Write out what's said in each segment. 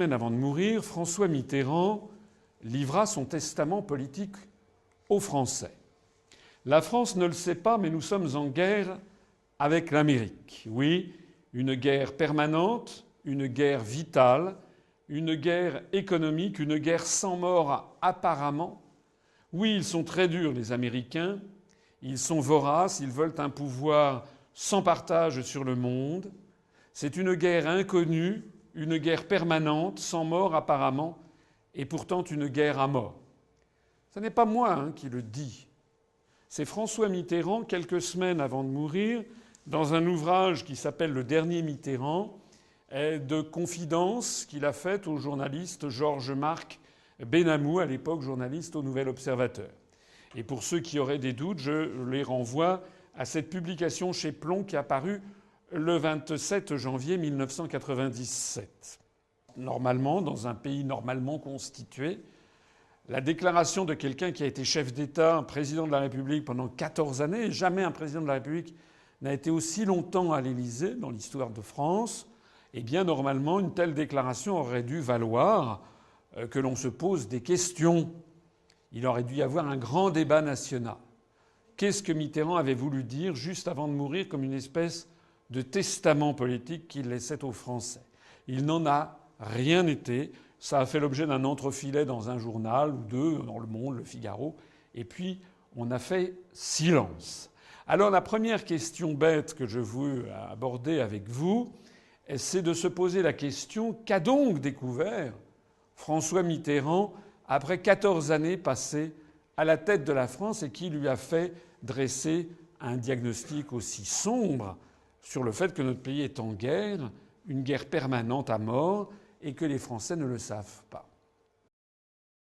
Avant de mourir, François Mitterrand livra son testament politique aux Français. La France ne le sait pas, mais nous sommes en guerre avec l'Amérique. Oui, une guerre permanente, une guerre vitale, une guerre économique, une guerre sans mort apparemment. Oui, ils sont très durs, les Américains. Ils sont voraces, ils veulent un pouvoir sans partage sur le monde. C'est une guerre inconnue, une guerre permanente, sans mort apparemment, et pourtant une guerre à mort. Ce n'est pas moi qui le dis. C'est François Mitterrand, quelques semaines avant de mourir, dans un ouvrage qui s'appelle Le Dernier Mitterrand, de confidence qu'il a faite au journaliste Georges-Marc Benamou, à l'époque journaliste au Nouvel Observateur. Et pour ceux qui auraient des doutes, je les renvoie à cette publication chez Plomb qui est apparue le 27 janvier 1997. Normalement, dans un pays normalement constitué, la déclaration de quelqu'un qui a été chef d'État, un président de la République pendant 14 années, jamais un président de la République n'a été aussi longtemps à l'Élysée dans l'histoire de France, eh bien normalement une telle déclaration aurait dû valoir que l'on se pose des questions. Il aurait dû y avoir un grand débat national. Qu'est-ce que Mitterrand avait voulu dire juste avant de mourir comme une espèce de testament politique qu'il laissait aux Français? Il n'en a rien été. Ça a fait l'objet d'un entrefilet dans un journal ou deux, dans Le Monde, Le Figaro, et puis on a fait silence. Alors la première question bête que je veux aborder avec vous, c'est de se poser la question: qu'a donc découvert François Mitterrand après 14 années passées à la tête de la France et qui lui a fait dresser un diagnostic aussi sombre sur le fait que notre pays est en guerre, une guerre permanente à mort, et que les Français ne le savent pas.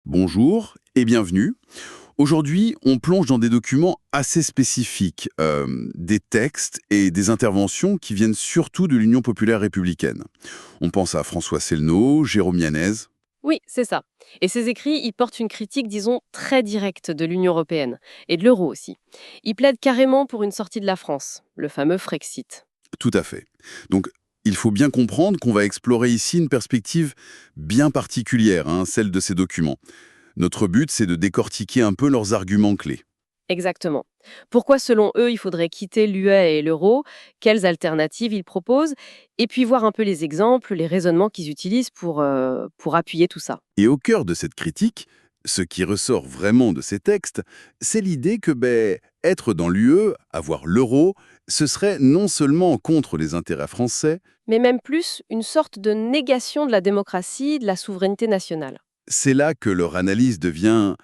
Bonjour et bienvenue. Aujourd'hui, on plonge dans des documents assez spécifiques, des textes et des interventions qui viennent surtout de l'Union populaire républicaine. On pense à François Sellenot, Jérôme Yanez. Oui, c'est ça. Et ces écrits, ils portent une critique, disons, très directe de l'Union européenne, et de l'euro aussi. Ils plaident carrément pour une sortie de la France, le fameux Frexit. Tout à fait. Donc, il faut bien comprendre qu'on va explorer ici une perspective bien particulière, celle de ces documents. Notre but, c'est de décortiquer un peu leurs arguments clés. Exactement. Pourquoi, selon eux, il faudrait quitter l'UE et l'euro, quelles alternatives ils proposent, et puis voir un peu les exemples, les raisonnements qu'ils utilisent pour appuyer tout ça. Et au cœur de cette critique, ce qui ressort vraiment de ces textes, c'est l'idée que être dans l'UE, avoir l'euro, ce serait non seulement contre les intérêts français, Mais même plus, une sorte de négation de la démocratie, de la souveraineté nationale. c'est là que leur analyse devient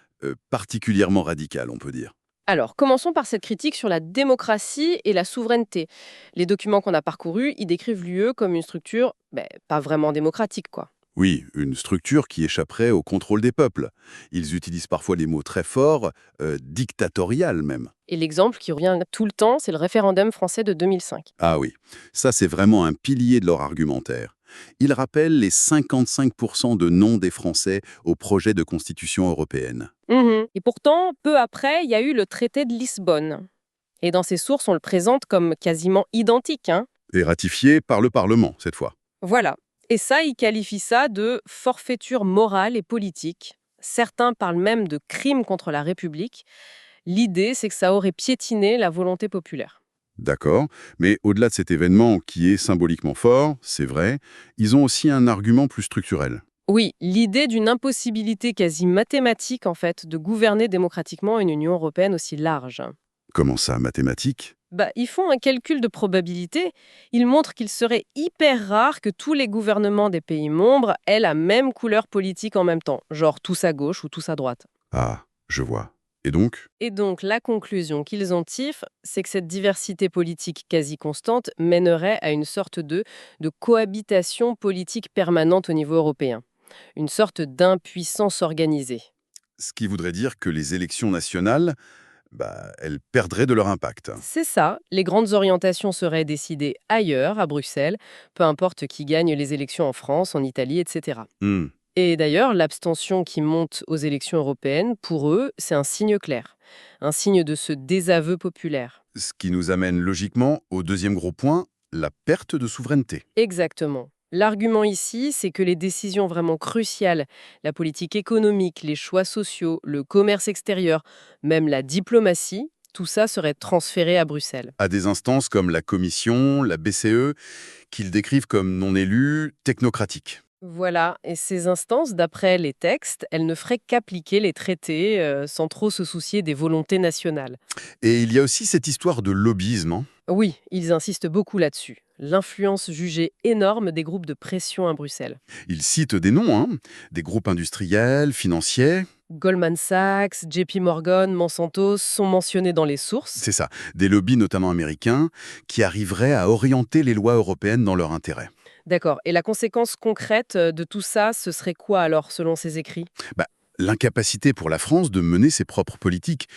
particulièrement radicale, on peut dire. Alors, commençons par cette critique sur la démocratie et la souveraineté. Les documents qu'on a parcourus, ils décrivent l'UE comme une structure pas vraiment démocratique, quoi. Oui, une structure qui échapperait au contrôle des peuples. Ils utilisent parfois des mots très forts, dictatorial même. Et l'exemple qui revient tout le temps, c'est le référendum français de 2005. Ah oui, ça c'est vraiment un pilier de leur argumentaire. Ils rappellent les 55% de non des Français au projet de constitution européenne. Et pourtant, peu après, il y a eu le traité de Lisbonne. Et dans ces sources, on le présente comme quasiment identique, hein. Et ratifié par le Parlement, cette fois. Voilà. Et ça, ils qualifient ça de forfaiture morale et politique. Certains parlent même de crime contre la République. L'idée, c'est que ça aurait piétiné la volonté populaire. D'accord, mais au-delà de cet événement qui est symboliquement fort, c'est vrai, ils ont aussi un argument plus structurel. Oui, l'idée d'une impossibilité quasi mathématique, en fait, de gouverner démocratiquement une Union européenne aussi large. Comment ça, mathématique? Ils font un calcul de probabilité. Ils montrent qu'il serait hyper rare que tous les gouvernements des pays membres aient la même couleur politique en même temps, genre tous à gauche ou tous à droite. Ah, je vois. Et donc? Et donc, la conclusion qu'ils en tirent, c'est que cette diversité politique quasi constante mènerait à une sorte de cohabitation politique permanente au niveau européen. Une sorte d'impuissance organisée. Ce qui voudrait dire que les élections nationales, elles perdraient de leur impact. C'est ça, les grandes orientations seraient décidées ailleurs, à Bruxelles, peu importe qui gagne les élections en France, en Italie, etc. Hmm. Et d'ailleurs, l'abstention qui monte aux élections européennes, pour eux, c'est un signe clair. Un signe de ce désaveu populaire. Ce qui nous amène logiquement au deuxième gros point, la perte de souveraineté. Exactement. L'argument ici, c'est que les décisions vraiment cruciales, la politique économique, les choix sociaux, le commerce extérieur, même la diplomatie, tout ça serait transféré à Bruxelles. À des instances comme la Commission, la BCE, qu'ils décrivent comme non élues, technocratiques. Voilà, et ces instances, d'après les textes, elles ne feraient qu'appliquer les traités sans trop se soucier des volontés nationales. Et il y a aussi cette histoire de lobbyisme, hein. Oui, ils insistent beaucoup là-dessus. L'influence jugée énorme des groupes de pression à Bruxelles. Ils citent des noms, hein, des groupes industriels, financiers, Goldman Sachs, JP Morgan, Monsanto sont mentionnés dans les sources. c'est ça, des lobbies notamment américains, qui arriveraient à orienter les lois européennes dans leur intérêt. D'accord, et la conséquence concrète de tout ça, ce serait quoi alors, selon ces écrits? Bah, l'incapacité pour la France de mener ses propres politiques.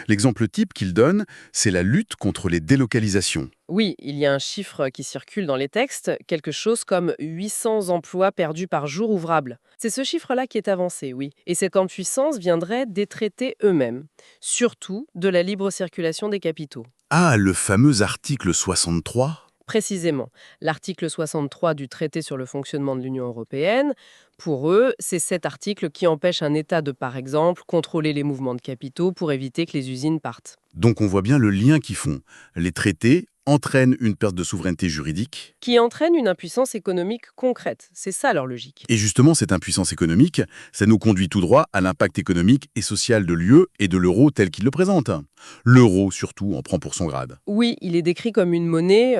L'exemple type qu'il donne, c'est la lutte contre les délocalisations. Oui, il y a un chiffre qui circule dans les textes, quelque chose comme 800 emplois perdus par jour ouvrable. C'est ce chiffre-là qui est avancé, oui. Et cette impuissance viendrait des traités eux-mêmes, surtout de la libre circulation des capitaux. Ah, le fameux article 63. Précisément, l'article 63 du traité sur le fonctionnement de l'Union européenne, pour eux, c'est cet article qui empêche un État de, par exemple, contrôler les mouvements de capitaux pour éviter que les usines partent. Donc on voit bien le lien qu'ils font. Les traités entraînent une perte de souveraineté juridique. Qui entraîne une impuissance économique concrète. C'est ça leur logique. Et justement, cette impuissance économique, ça nous conduit tout droit à l'impact économique et social de l'UE et de l'euro tel qu'il le présente. L'euro, surtout, en prend pour son grade. Oui, il est décrit comme une monnaie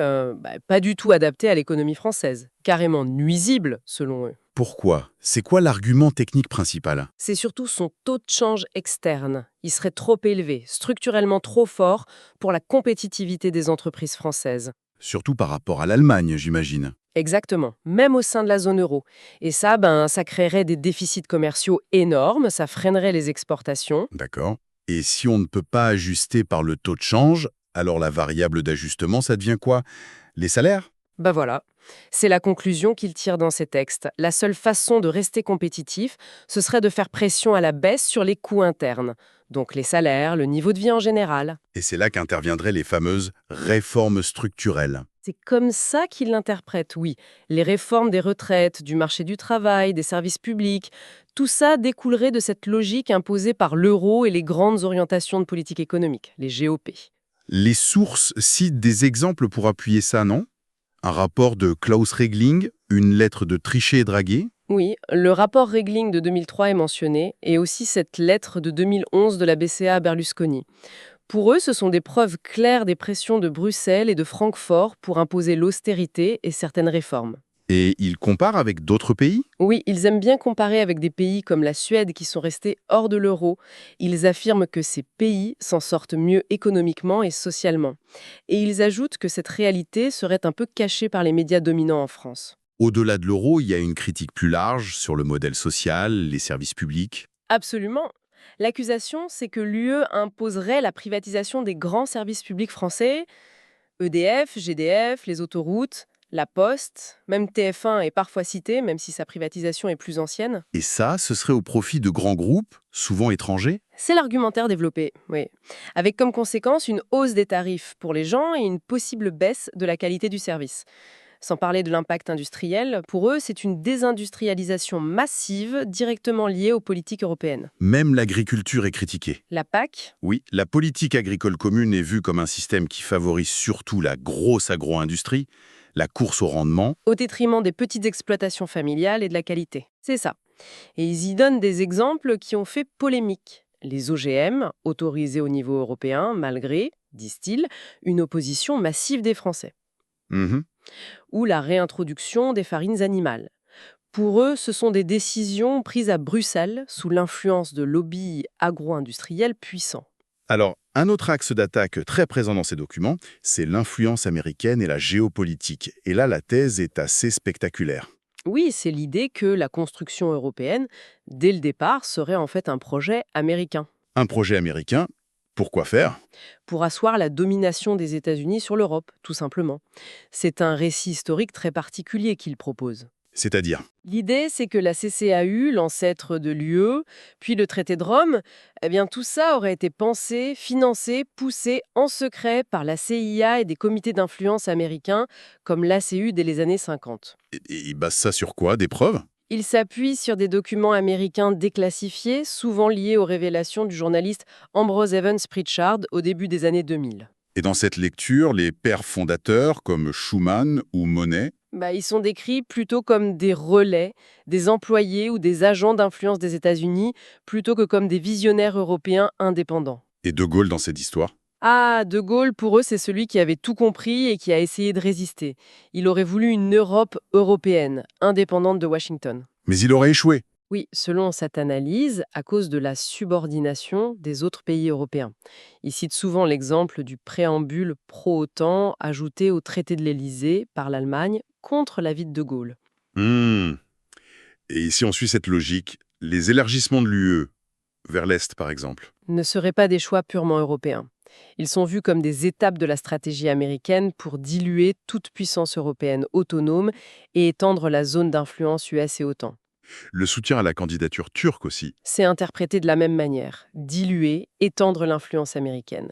pas du tout adaptée à l'économie française, carrément nuisible selon eux. Pourquoi? C'est quoi l'argument technique principal? C'est surtout son taux de change externe. Il serait trop élevé, structurellement trop fort pour la compétitivité des entreprises françaises. Surtout par rapport à l'Allemagne, j'imagine. Exactement, même au sein de la zone euro. Et ça, ça créerait des déficits commerciaux énormes, ça freinerait les exportations. D'accord. Et si on ne peut pas ajuster par le taux de change, alors la variable d'ajustement, ça devient quoi? Les salaires? Bah voilà, c'est la conclusion qu'il tire dans ces textes. La seule façon de rester compétitif, ce serait de faire pression à la baisse sur les coûts internes. Donc les salaires, le niveau de vie en général. Et c'est là qu'interviendraient les fameuses réformes structurelles. C'est comme ça qu'il l'interprète, oui. Les réformes des retraites, du marché du travail, des services publics, tout ça découlerait de cette logique imposée par l'euro et les grandes orientations de politique économique, les GOP. Les sources citent des exemples pour appuyer ça, non? Un rapport de Klaus Regling, une lettre de Trichet et Draguet. Oui, le rapport Regling de 2003 est mentionné, et aussi cette lettre de 2011 de la BCA à Berlusconi. Pour eux, ce sont des preuves claires des pressions de Bruxelles et de Francfort pour imposer l'austérité et certaines réformes. Et il compare avec d'autres pays? Oui, ils aiment bien comparer avec des pays comme la Suède qui sont restés hors de l'euro. Ils affirment que ces pays s'en sortent mieux économiquement et socialement. Et ils ajoutent que cette réalité serait un peu cachée par les médias dominants en France. Au-delà de l'euro, il y a une critique plus large sur le modèle social, les services publics. Absolument. L'accusation, c'est que l'UE imposerait la privatisation des grands services publics français, EDF, GDF, les autoroutes, la Poste, même TF1 est parfois cité, même si sa privatisation est plus ancienne. Et ça, ce serait au profit de grands groupes, souvent étrangers? C'est l'argumentaire développé, oui. Avec comme conséquence une hausse des tarifs pour les gens et une possible baisse de la qualité du service. Sans parler de l'impact industriel, pour eux, c'est une désindustrialisation massive directement liée aux politiques européennes. Même l'agriculture est critiquée. La PAC, Oui, la politique agricole commune est vue comme un système qui favorise surtout la grosse agro-industrie, la course au rendement. au détriment des petites exploitations familiales et de la qualité. C'est ça. Et ils y donnent des exemples qui ont fait polémique. Les OGM, autorisés au niveau européen, malgré, disent-ils, une opposition massive des Français. Mhm. Ou la réintroduction des farines animales. Pour eux, ce sont des décisions prises à Bruxelles sous l'influence de lobbies agro-industriels puissants. Alors, un autre axe d'attaque très présent dans ces documents, c'est l'influence américaine et la géopolitique. Et là, la thèse est assez spectaculaire. Oui, c'est l'idée que la construction européenne, dès le départ, serait en fait un projet américain, Un projet américain, pourquoi faire? pour asseoir la domination des États-Unis sur l'Europe, tout simplement. C'est un récit historique très particulier qu'il propose. C'est-à-dire? L'idée, c'est que la CCAU, l'ancêtre de l'UE, puis le traité de Rome, eh bien tout ça aurait été pensé, financé, poussé en secret par la CIA et des comités d'influence américains comme l'ACU dès les années 50. Et ils basent ça sur quoi? Des preuves? Il s'appuie sur des documents américains déclassifiés, souvent liés aux révélations du journaliste Ambrose Evans Pritchard au début des années 2000. Et dans cette lecture, les pères fondateurs comme Schuman ou Monet, Ils sont décrits plutôt comme des relais, des employés ou des agents d'influence des États-Unis, plutôt que comme des visionnaires européens indépendants. et De Gaulle dans cette histoire. Ah, De Gaulle, pour eux, c'est celui qui avait tout compris et qui a essayé de résister. Il aurait voulu une Europe européenne, indépendante de Washington. Mais il aurait échoué. Oui, selon cette analyse, à cause de la subordination des autres pays européens. Il cite souvent l'exemple du préambule pro-OTAN ajouté au traité de l'Élysée par l'Allemagne contre l'avis de De Gaulle. Hmm. Et si on suit cette logique, les élargissements de l'UE, vers l'Est par exemple, Ne seraient pas des choix purement européens. Ils sont vus comme des étapes de la stratégie américaine pour diluer toute puissance européenne autonome et étendre la zone d'influence US et OTAN. le soutien à la candidature turque aussi. C'est interprété de la même manière, diluer, étendre l'influence américaine.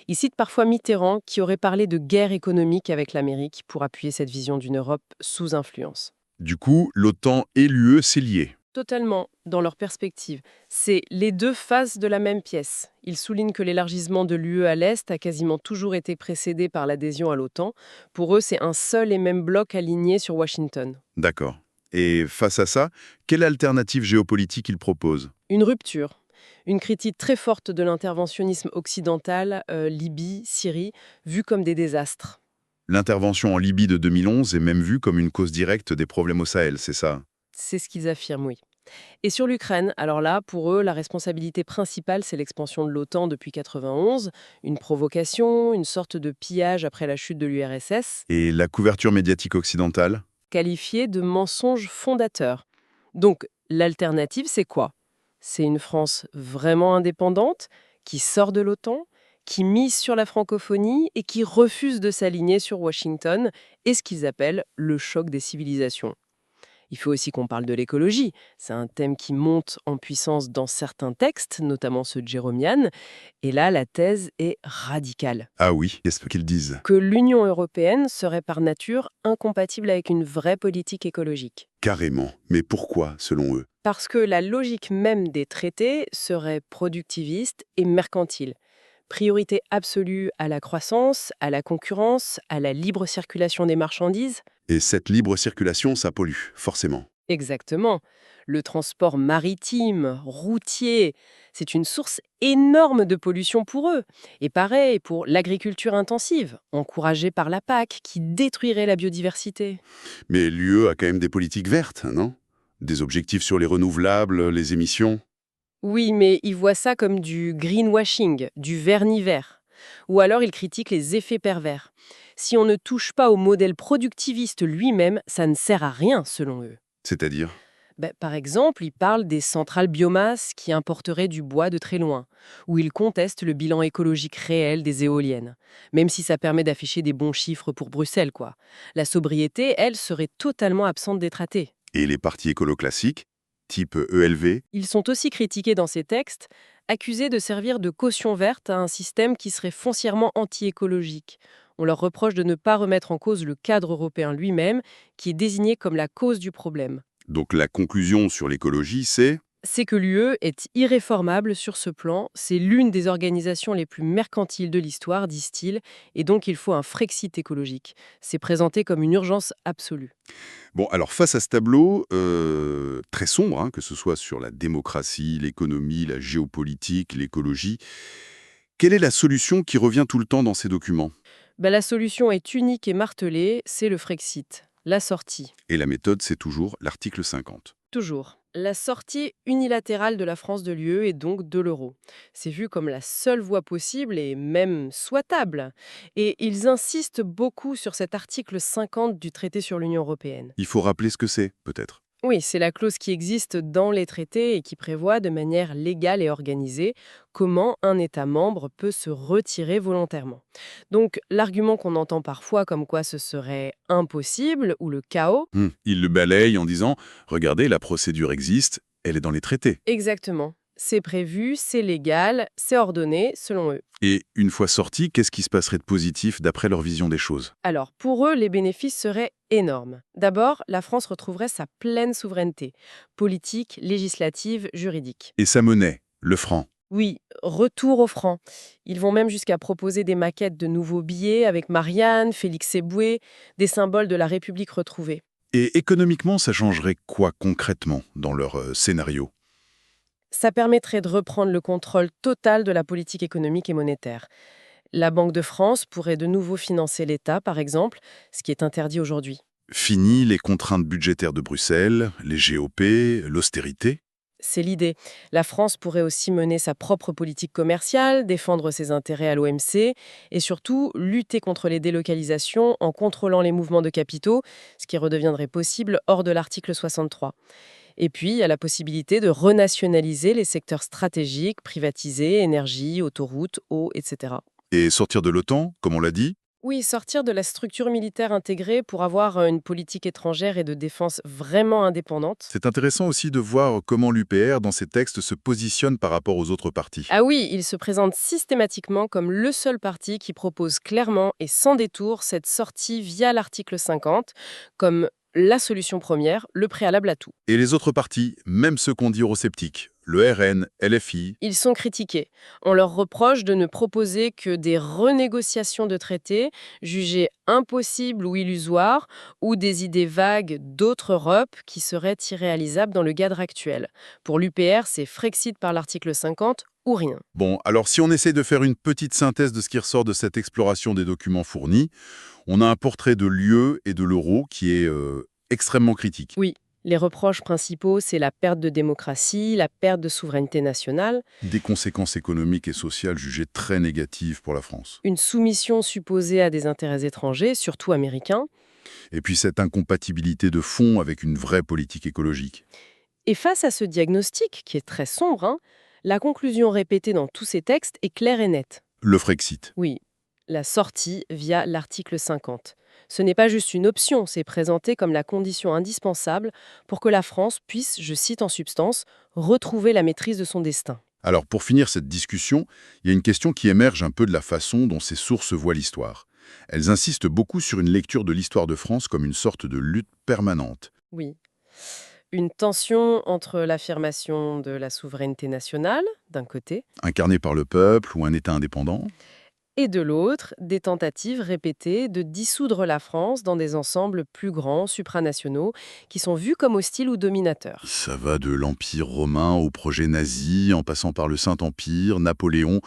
Il cite parfois Mitterrand qui aurait parlé de guerre économique avec l'Amérique pour appuyer cette vision d'une Europe sous influence. Du coup, l'OTAN et l'UE, c'est lié. Totalement, dans leur perspective. C'est les deux faces de la même pièce. Il souligne que l'élargissement de l'UE à l'Est a quasiment toujours été précédé par l'adhésion à l'OTAN. Pour eux, c'est un seul et même bloc aligné sur Washington. D'accord. Et face à ça, quelle alternative géopolitique il propose? Une rupture. Une critique très forte de l'interventionnisme occidental, Libye, Syrie, vue comme des désastres. L'intervention en Libye de 2011 est même vue comme une cause directe des problèmes au Sahel, c'est ça? C'est ce qu'ils affirment, oui. Et sur l'Ukraine, alors là, pour eux, la responsabilité principale, c'est l'expansion de l'OTAN depuis 1991, une provocation, une sorte de pillage après la chute de l'URSS, Et la couverture médiatique occidentale? qualifiée de mensonge fondateur. Donc, l'alternative, c'est quoi? C'est une France vraiment indépendante, qui sort de l'OTAN, qui mise sur la francophonie et qui refuse de s'aligner sur Washington et ce qu'ils appellent le choc des civilisations. Il faut aussi qu'on parle de l'écologie. C'est un thème qui monte en puissance dans certains textes, notamment ceux de Jérômian. Et là, la thèse est radicale. Ah oui, qu'est-ce qu'ils disent? Que l'Union européenne serait par nature incompatible avec une vraie politique écologique. Carrément. Mais pourquoi, selon eux? Parce que la logique même des traités serait productiviste et mercantile. Priorité absolue à la croissance, à la concurrence, à la libre circulation des marchandises. Et cette libre circulation, ça pollue, forcément. Exactement. Le transport maritime, routier, c'est une source énorme de pollution pour eux. Et pareil pour l'agriculture intensive, encouragée par la PAC, qui détruirait la biodiversité. Mais l'UE a quand même des politiques vertes, non? Des objectifs sur les renouvelables, les émissions. Oui, mais ils voient ça comme du greenwashing, du vernis vert. Ou alors ils critiquent les effets pervers. Si on ne touche pas au modèle productiviste lui-même, ça ne sert à rien selon eux. C'est-à-dire? Par exemple, ils parlent des centrales biomasse qui importeraient du bois de très loin, ou ils contestent le bilan écologique réel des éoliennes, même si ça permet d'afficher des bons chiffres pour Bruxelles, quoi. La sobriété, elle, serait totalement absente des traités. Et les partis écolos classiques, type ELV, Ils sont aussi critiqués dans ces textes, accusés de servir de caution verte à un système qui serait foncièrement anti-écologique. On leur reproche de ne pas remettre en cause le cadre européen lui-même, qui est désigné comme la cause du problème. donc la conclusion sur l'écologie, c'est... C'est que l'UE est irréformable sur ce plan, c'est l'une des organisations les plus mercantiles de l'histoire, disent-ils, et donc il faut un Frexit écologique. C'est présenté comme une urgence absolue. Bon, alors face à ce tableau, très sombre, hein, que ce soit sur la démocratie, l'économie, la géopolitique, l'écologie, quelle est la solution qui revient tout le temps dans ces documents? La solution est unique et martelée, c'est le Frexit, la sortie. Et la méthode, c'est toujours l'article 50. Toujours. La sortie unilatérale de la France de l'UE et donc de l'euro. C'est vu comme la seule voie possible et même souhaitable. Et ils insistent beaucoup sur cet article 50 du traité sur l'Union européenne. Il faut rappeler ce que c'est, peut-être. Oui, c'est la clause qui existe dans les traités et qui prévoit de manière légale et organisée comment un État membre peut se retirer volontairement. Donc l'argument qu'on entend parfois comme quoi ce serait impossible ou le chaos, Il le balaye en disant « Regardez, la procédure existe, elle est dans les traités. exactement. C'est prévu, c'est légal, c'est ordonné selon eux. » Et une fois sorti, qu'est-ce qui se passerait de positif d'après leur vision des choses? Alors, pour eux, les bénéfices seraient énormes. D'abord, la France retrouverait sa pleine souveraineté, politique, législative, juridique. Et sa monnaie, le franc. Oui, retour au franc. Ils vont même jusqu'à proposer des maquettes de nouveaux billets avec Marianne, Félix Eboué, des symboles de la République retrouvés. Et économiquement, ça changerait quoi concrètement dans leur scénario? Ça permettrait de reprendre le contrôle total de la politique économique et monétaire. La Banque de France pourrait de nouveau financer l'État, par exemple, ce qui est interdit aujourd'hui. Fini les contraintes budgétaires de Bruxelles, les GOP, l'austérité? C'est l'idée. La France pourrait aussi mener sa propre politique commerciale, défendre ses intérêts à l'OMC et surtout lutter contre les délocalisations en contrôlant les mouvements de capitaux, ce qui redeviendrait possible hors de l'article 63. Et puis, il y a la possibilité de renationaliser les secteurs stratégiques, privatisés, énergie, autoroutes, eau, etc. Et sortir de l'OTAN, comme on l'a dit? Oui, sortir de la structure militaire intégrée pour avoir une politique étrangère et de défense vraiment indépendante. C'est intéressant aussi de voir comment l'UPR, dans ses textes, se positionne par rapport aux autres partis. Ah oui, il se présente systématiquement comme le seul parti qui propose clairement et sans détour cette sortie via l'article 50 comme la solution première, le préalable à tout. Et les autres partis, même ceux qu'on dit eurosceptiques, le RN, LFI, Ils sont critiqués. On leur reproche de ne proposer que des renégociations de traités jugées impossibles ou illusoires ou des idées vagues d'autres Europe qui seraient irréalisables dans le cadre actuel. Pour l'UPR, c'est Frexit par l'article 50 ou rien. Bon, alors si on essaie de faire une petite synthèse de ce qui ressort de cette exploration des documents fournis, on a un portrait de l'UE et de l'euro qui est extrêmement critique. Oui, les reproches principaux, c'est la perte de démocratie, la perte de souveraineté nationale, Des conséquences économiques et sociales jugées très négatives pour la France. une soumission supposée à des intérêts étrangers, surtout américains. Et puis cette incompatibilité de fond avec une vraie politique écologique. Et face à ce diagnostic, qui est très sombre, la conclusion répétée dans tous ces textes est claire et nette. Le Frexit. Oui, la sortie via l'article 50. Ce n'est pas juste une option, c'est présenté comme la condition indispensable pour que la France puisse, je cite en substance, retrouver la maîtrise de son destin. Alors pour finir cette discussion, il y a une question qui émerge un peu de la façon dont ces sources voient l'histoire. Elles insistent beaucoup sur une lecture de l'histoire de France comme une sorte de lutte permanente. Oui. Une tension entre l'affirmation de la souveraineté nationale, d'un côté, Incarnée par le peuple ou un État indépendant. et de l'autre, des tentatives répétées de dissoudre la France dans des ensembles plus grands, supranationaux, qui sont vus comme hostiles ou dominateurs. Ça va de l'Empire romain au projet nazi, en passant par le Saint-Empire, Napoléon,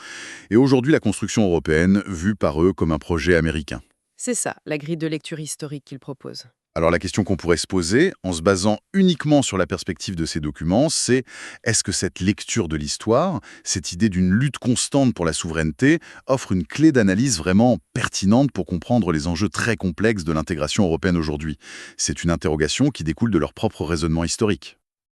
et aujourd'hui la construction européenne, vue par eux comme un projet américain. C'est ça, la grille de lecture historique qu'ils proposent. Alors la question qu'on pourrait se poser, en se basant uniquement sur la perspective de ces documents, c'est est-ce que cette lecture de l'histoire, cette idée d'une lutte constante pour la souveraineté, offre une clé d'analyse vraiment pertinente pour comprendre les enjeux très complexes de l'intégration européenne aujourd'hui? C'est une interrogation qui découle de leur propre raisonnement historique.